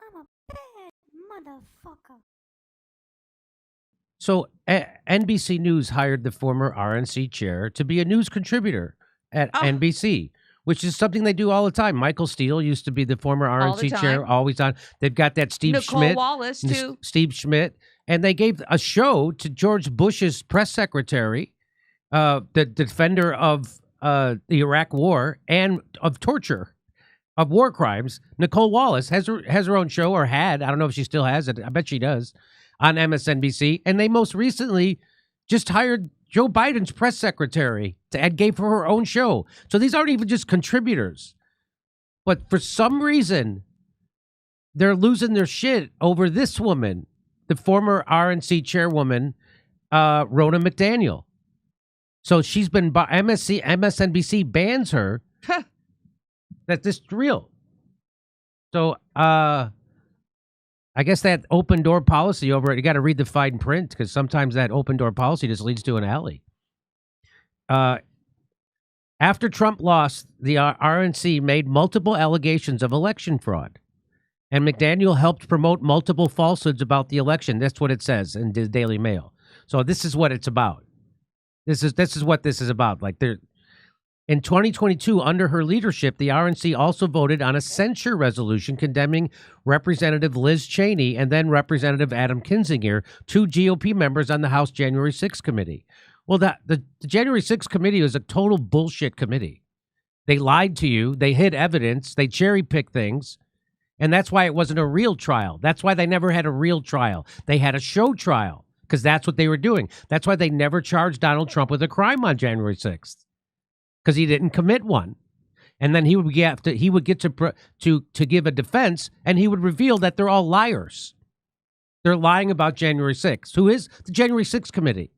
I'm a bad motherfucker. So NBC News hired the former RNC chair to be a news contributor at NBC, which is something they do all the time. Michael Steele used to be the former RNC chair, always on. They've got that Steve Schmidt. Wallace, too. Steve Schmidt. And they gave a show to George Bush's press secretary, the defender of the Iraq War and of torture, of war crimes. Nicole Wallace has her own show, or had. I don't know if she still has it. I bet she does, on MSNBC. And they most recently just hired Joe Biden's press secretary and gave her her own show. So these aren't even just contributors. But for some reason, they're losing their shit over this woman, the former RNC chairwoman, Rhoda McDaniel. So she's been, MSNBC bans her. That's just real. So I guess that open door policy over it, you got to read the fine print, because sometimes that open door policy just leads to an alley. After Trump lost, the RNC made multiple allegations of election fraud. And McDaniel helped promote multiple falsehoods about the election. That's what it says in the Daily Mail. So this is what it's about. This is what this is about. Like, in 2022, under her leadership, the RNC also voted on a censure resolution condemning Representative Liz Cheney and then Representative Adam Kinzinger, two GOP members on the House January 6th committee. Well, the January 6th committee was a total bullshit committee. They lied to you. They hid evidence. They cherry-picked things. And that's why it wasn't a real trial. That's why they never had a real trial. They had a show trial, because that's what they were doing. That's why they never charged Donald Trump with a crime on January 6th, because he didn't commit one. And then he would get to give a defense, and he would reveal that they're all liars. They're lying about January 6th. Who is the January 6th committee?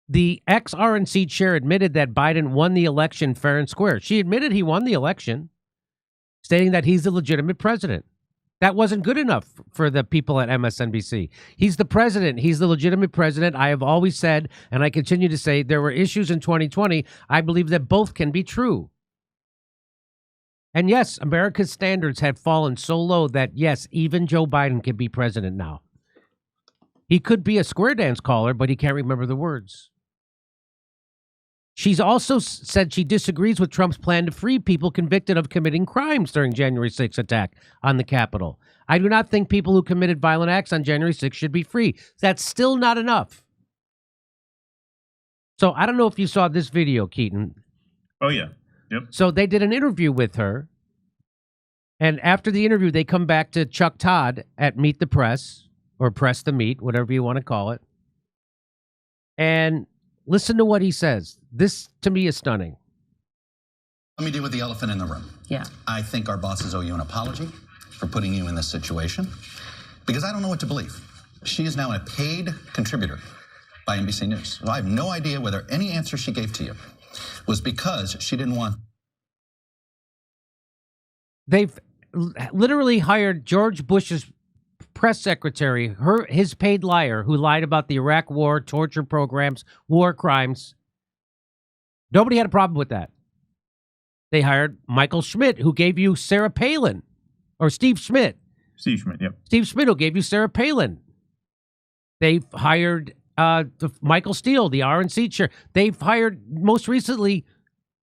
The ex-RNC chair admitted that Biden won the election fair and square. She admitted he won the election, stating that he's the legitimate president. That wasn't good enough for the people at MSNBC. He's the president. He's the legitimate president. I have always said, and I continue to say, there were issues in 2020. I believe that both can be true. And yes, America's standards have fallen so low that, yes, even Joe Biden can be president now. He could be a square dance caller, but he can't remember the words. She's also said she disagrees with Trump's plan to free people convicted of committing crimes during January 6th attack on the Capitol. I do not think people who committed violent acts on January 6th should be free. That's still not enough. So I don't know if you saw this video, Keaton. Oh, yeah. Yep. So they did an interview with her. And after the interview, they come back to Chuck Todd at Meet the Press, or Press the Meet, whatever you want to call it. And listen to what he says. This, to me, is stunning. Let me deal with the elephant in the room. Yeah. I think our bosses owe you an apology for putting you in this situation, because I don't know what to believe. She is now a paid contributor by NBC News. So I have no idea whether any answer she gave to you was because she didn't want. They've literally hired George Bush's press secretary, his paid liar, who lied about the Iraq war, torture programs, war crimes. Nobody had a problem with that. They hired Michael Schmidt, who gave you Sarah Palin, or Steve Schmidt. Steve Schmidt, yep. Steve Schmidt, who gave you Sarah Palin. They've hired Michael Steele, the RNC chair. They've hired, most recently,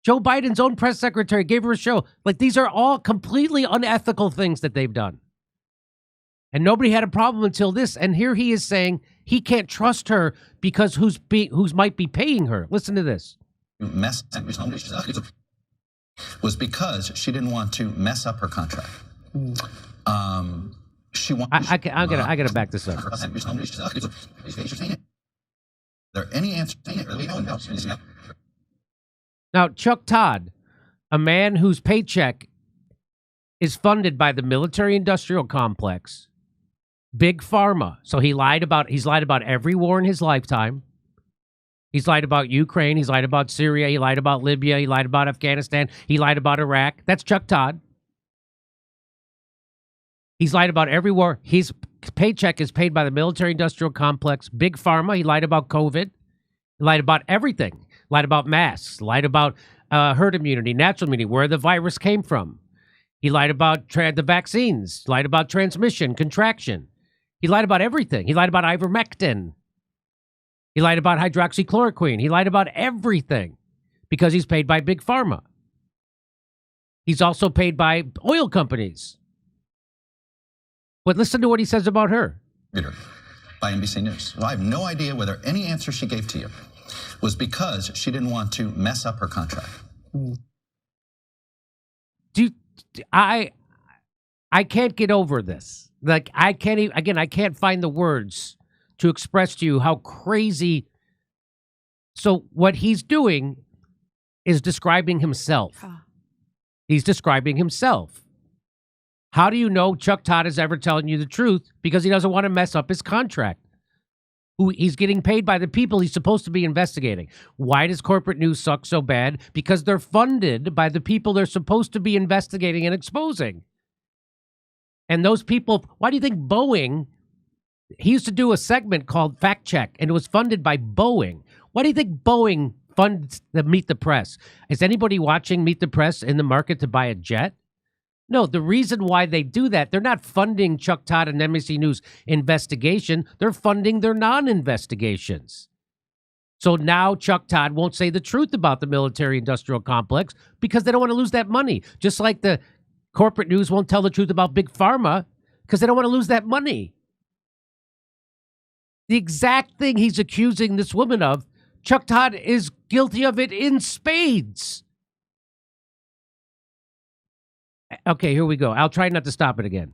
Joe Biden's own press secretary, gave her a show. Like, these are all completely unethical things that they've done. And nobody had a problem until this. And here he is saying he can't trust her because who's might be paying her. Listen to this. Was because she didn't want to mess up her contract. She wants. I gotta back this up. There any answer? Now, Chuck Todd, a man whose paycheck is funded by the military-industrial complex, Big Pharma. So he's lied about every war in his lifetime. He's lied about Ukraine. He's lied about Syria. He lied about Libya. He lied about Afghanistan. He lied about Iraq. That's Chuck Todd. He's lied about every war. His paycheck is paid by the military-industrial complex, Big Pharma. He lied about COVID. He lied about everything. Lied about masks. Lied about herd immunity, natural immunity, where the virus came from. He lied about the vaccines, lied about transmission, contraction. He lied about everything. He lied about ivermectin. He lied about hydroxychloroquine. He lied about everything because he's paid by Big Pharma. He's also paid by oil companies. But listen to what he says about her. By NBC News. Well, I have no idea whether any answer she gave to you was because she didn't want to mess up her contract. I can't get over this. Like, I can't even, again, I can't find the words to express to you how crazy. So what he's doing is describing himself. He's describing himself. How do you know Chuck Todd is ever telling you the truth? Because he doesn't want to mess up his contract. He's getting paid by the people he's supposed to be investigating. Why does corporate news suck so bad? Because they're funded by the people they're supposed to be investigating and exposing. And those people, why do you think Boeing, he used to do a segment called Fact Check, and it was funded by Boeing. Why do you think Boeing funds the Meet the Press? Is anybody watching Meet the Press in the market to buy a jet? No, the reason why they do that, they're not funding Chuck Todd and NBC News investigation. They're funding their non-investigations. So now Chuck Todd won't say the truth about the military-industrial complex because they don't want to lose that money. Just like the corporate news won't tell the truth about Big Pharma because they don't want to lose that money. The exact thing he's accusing this woman of, Chuck Todd is guilty of it in spades. Okay, here we go. I'll try not to stop it again.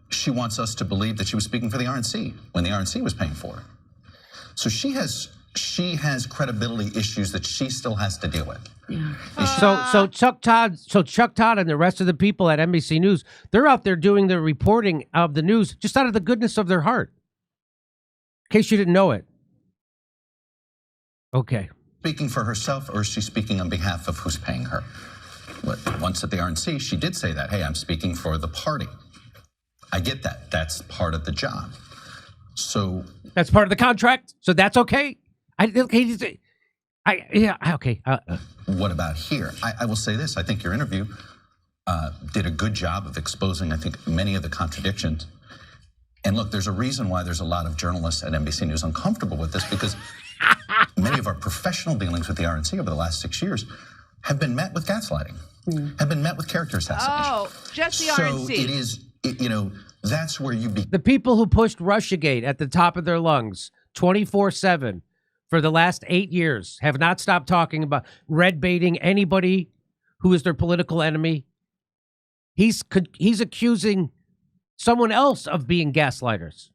She wants us to believe that she was speaking for the RNC when the RNC was paying for her. So she has credibility issues that she still has to deal with. Yeah. So Chuck Todd and the rest of the people at NBC News, they're out there doing the reporting of the news just out of the goodness of their heart. In case you didn't know it. Okay. Speaking for herself, or is she speaking on behalf of who's paying her? Once at the RNC, she did say that, hey, I'm speaking for the party. I get that. That's part of the job. So that's part of the contract. So that's okay. Okay. What about here? I will say this. I think your interview did a good job of exposing, I think, many of the contradictions. And look, there's a reason why there's a lot of journalists at NBC News uncomfortable with this, because many of our professional dealings with the RNC over the last 6 years have been met with gaslighting, have been met with character assassination. Oh, just the so RNC. It is, that's where you the people who pushed Russiagate at the top of their lungs 24/7 for the last 8 years have not stopped talking about red baiting anybody who is their political enemy. He's accusing someone else of being gaslighters.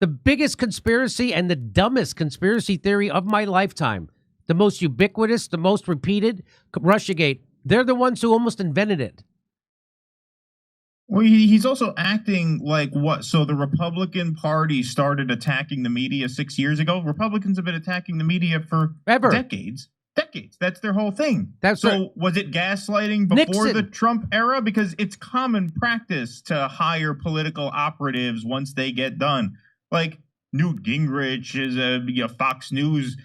The biggest conspiracy and the dumbest conspiracy theory of my lifetime, the most ubiquitous, the most repeated, Russiagate, they're the ones who almost invented it. Well, he's also acting like what? So the Republican Party started attacking the media 6 years ago. Republicans have been attacking the media for decades. Decades. That's their whole thing. Was it gaslighting before Nixon. the Trump era? Because it's common practice to hire political operatives once they get done. Like Newt Gingrich is a Fox News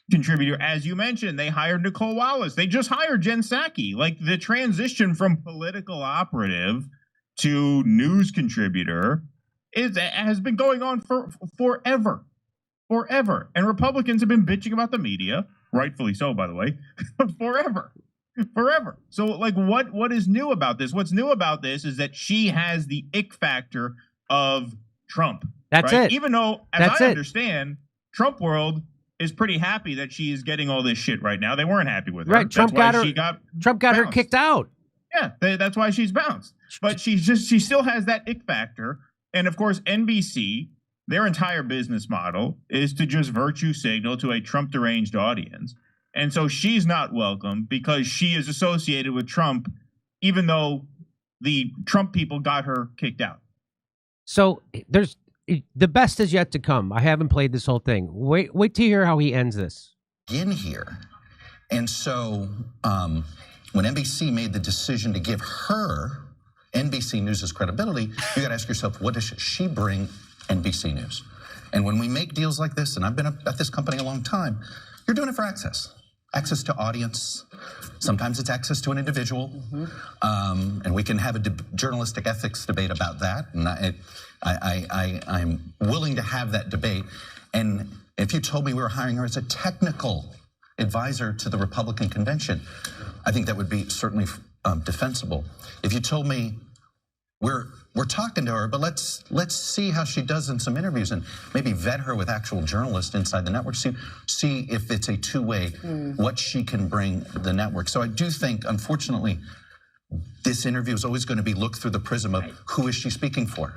contributor. As you mentioned, they hired Nicole Wallace. They just hired Jen Psaki. Like, the transition from political operative to news contributor has been going on for forever. And Republicans have been bitching about the media, rightfully so, by the way, forever. So, like, what is new about this? What's new about this is that she has the ick factor of Trump. That's right? it. Even though, as I understand, Trump world is pretty happy that she is getting all this shit right now. They weren't happy with her. Right, Trump got her kicked out. Yeah, that's why she's bounced. But she still has that ick factor. And of course, NBC, their entire business model is to just virtue signal to a Trump deranged audience. And so she's not welcome because she is associated with Trump, even though the Trump people got her kicked out. So the best is yet to come. I haven't played this whole thing. Wait to hear how he ends this. In here. And so when NBC made the decision to give her NBC News' credibility, you got to ask yourself, what does she bring NBC News? And when we make deals like this, and I've been at this company a long time, you're doing it for access. access to audience. Sometimes it's access to an individual, and we can have a journalistic ethics debate about that. And I'm willing to have that debate. And if you told me we were hiring her as a technical advisor to the Republican convention, I think that would be certainly defensible. If you told me we're talking to her, but let's see how she does in some interviews and maybe vet her with actual journalists inside the network, see if it's a two-way, what she can bring the network. So I do think, unfortunately, this interview is always going to be looked through the prism of who is she speaking for,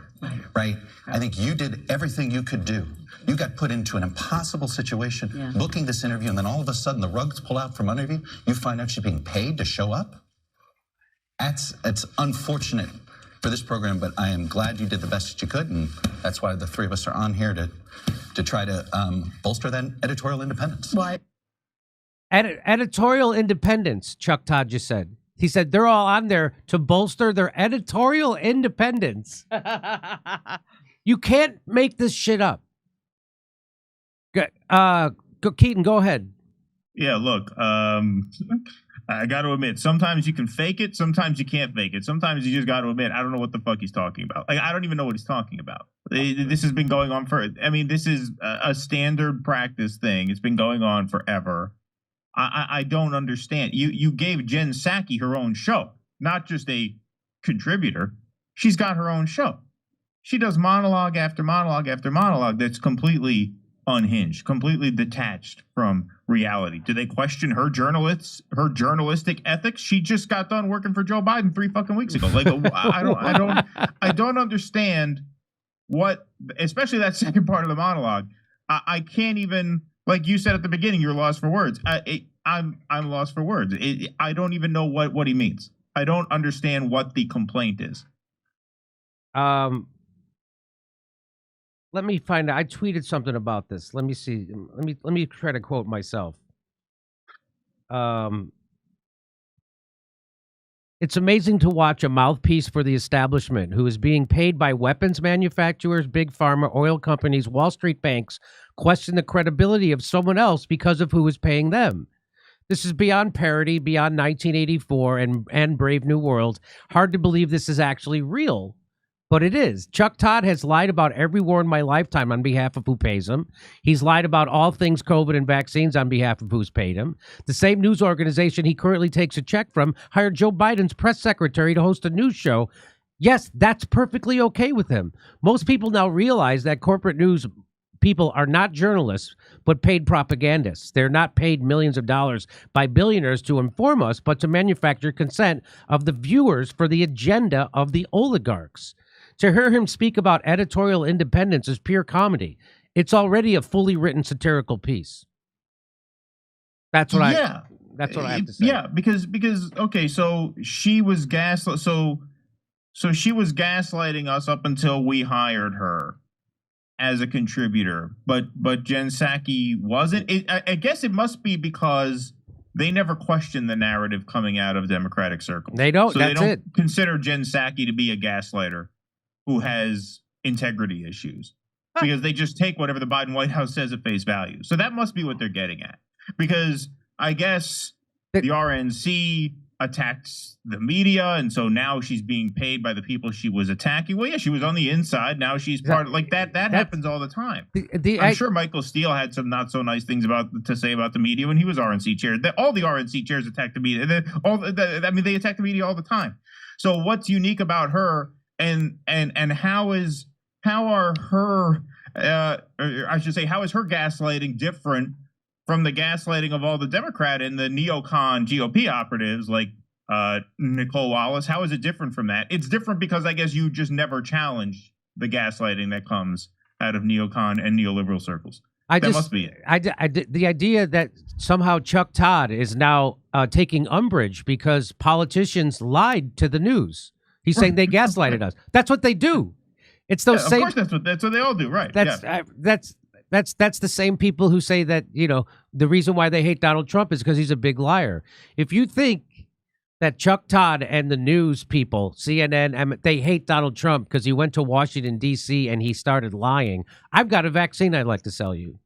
right? I think you did everything you could do. You got put into an impossible situation, booking this interview, and then all of a sudden the rugs pull out from under you. You find out she's being paid to show up. It's unfortunate for this program, but I am glad you did the best that you could, and that's why the three of us are on here to try to bolster that editorial independence. Editorial independence, Chuck Todd just said. He said they're all on there to bolster their editorial independence. You can't make this shit up. Keaton, go ahead. Yeah, look, I got to admit, sometimes you can fake it, sometimes you can't fake it. Sometimes you just got to admit, I don't know what the fuck he's talking about. Like, I don't even know what he's talking about. This has been going on this is a standard practice thing. It's been going on forever. I don't understand. You gave Jen Psaki her own show, not just a contributor. She's got her own show. She does monologue after monologue after monologue that's completely unhinged, completely detached from reality. Do they question her journalistic ethics? She just got done working for Joe Biden 3 fucking weeks ago. Like, I don't understand what, especially that second part of the monologue. I can't even, like you said at the beginning, you're lost for words. I'm lost for words. I don't even know what he means. I don't understand what the complaint is. Let me find out. I tweeted something about this. Let me see. Let me try to quote myself. It's amazing to watch a mouthpiece for the establishment who is being paid by weapons manufacturers, big pharma, oil companies, Wall Street banks question the credibility of someone else because of who is paying them. This is beyond parody, beyond 1984 and Brave New World. Hard to believe this is actually real. But it is. Chuck Todd has lied about every war in my lifetime on behalf of who pays him. He's lied about all things COVID and vaccines on behalf of who's paid him. The same news organization he currently takes a check from hired Joe Biden's press secretary to host a news show. Yes, that's perfectly okay with him. Most people now realize that corporate news people are not journalists, but paid propagandists. They're not paid millions of dollars by billionaires to inform us, but to manufacture consent of the viewers for the agenda of the oligarchs. To hear him speak about editorial independence is pure comedy. It's already a fully written satirical piece. That's what I have to say. Yeah, because okay, so she was so she was gaslighting us up until we hired her as a contributor, but Jen Psaki wasn't. I guess it must be because they never questioned the narrative coming out of Democratic circles. They don't. So that's they don't it. consider Jen Psaki to be a gaslighter who has integrity issues, because they just take whatever the Biden White House says at face value. So that must be what they're getting at, because I guess the RNC attacked the media, and so now she's being paid by the people she was attacking. Well, yeah, she was on the inside. Now she's part of, like, that happens all the time. I'm sure Michael Steele had some not so nice things to say about the media when he was RNC chair. All the RNC chairs attack the media. They attack the media all the time. So what's unique about her? And how is her gaslighting different from the gaslighting of all the Democrat and the neocon GOP operatives like Nicole Wallace? How is it different from that? It's different because I guess you just never challenged the gaslighting that comes out of neocon and neoliberal circles. That must be it. The idea that somehow Chuck Todd is now taking umbrage because politicians lied to the news. He's saying they gaslighted us. That's what they do. It's those same. Of course, that's what they all do, right? That's the same people who say that, you know, the reason why they hate Donald Trump is because he's a big liar. If you think that Chuck Todd and the news people, CNN, they hate Donald Trump because he went to Washington D.C. and he started lying, I've got a vaccine I'd like to sell you.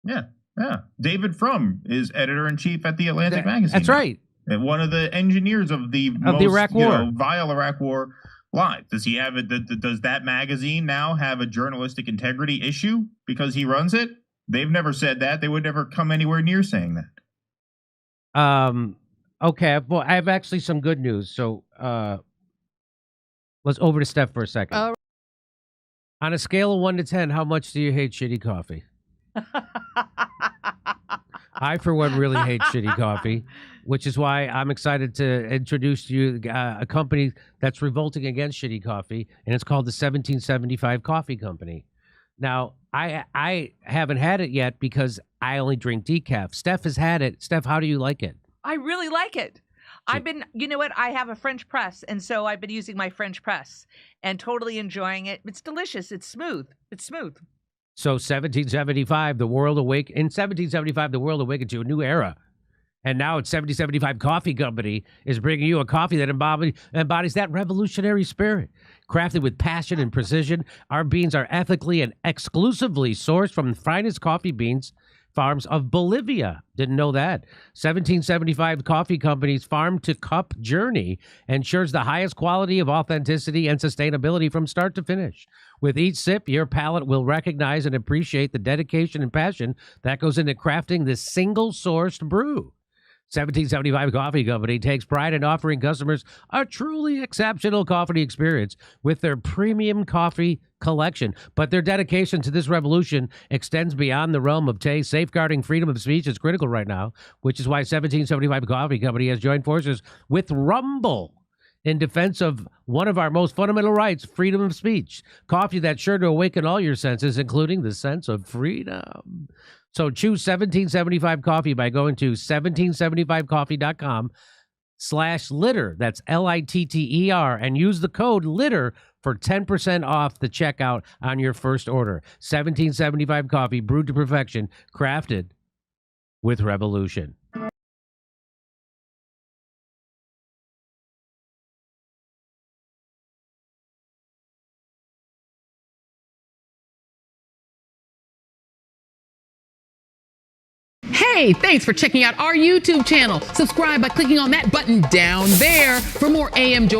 Yeah. Yeah. David Frum is editor-in-chief at the Atlantic magazine. That's right. And one of the engineers of the Iraq War. Vile Iraq War live. Does he have it? Does that magazine now have a journalistic integrity issue because he runs it? They've never said that. They would never come anywhere near saying that. Okay. Well, I have actually some good news. So let's over to Steph for a second. On a scale of 1 to 10, how much do you hate shitty coffee? I, for one, really hate shitty coffee, which is why I'm excited to introduce to you a company that's revolting against shitty coffee, and it's called the 1775 Coffee Company. Now, I haven't had it yet because I only drink decaf. Steph has had it. Steph, how do you like it? I really like it. You know what? I have a French press, and so I've been using my French press and totally enjoying it. It's delicious. It's smooth. It's smooth. So 1775, the world awakened to a new era. And now it's 1775 Coffee Company is bringing you a coffee that embodies that revolutionary spirit. Crafted with passion and precision, our beans are ethically and exclusively sourced from the finest coffee beans farms of Bolivia. Didn't know that. 1775 Coffee Company's farm-to-cup journey ensures the highest quality of authenticity and sustainability from start to finish. With each sip, your palate will recognize and appreciate the dedication and passion that goes into crafting this single-sourced brew. 1775 Coffee Company takes pride in offering customers a truly exceptional coffee experience with their premium coffee collection. But their dedication to this revolution extends beyond the realm of taste. Safeguarding freedom of speech is critical right now, which is why 1775 Coffee Company has joined forces with Rumble in defense of one of our most fundamental rights, freedom of speech. Coffee that's sure to awaken all your senses, including the sense of freedom. So choose 1775 Coffee by going to 1775coffee.com/litter. That's LITTER, and use the code LITTER for 10% off the checkout on your first order. 1775 Coffee, brewed to perfection, crafted with revolution. Hey, thanks for checking out our YouTube channel. Subscribe by clicking on that button down there for more AM Joy.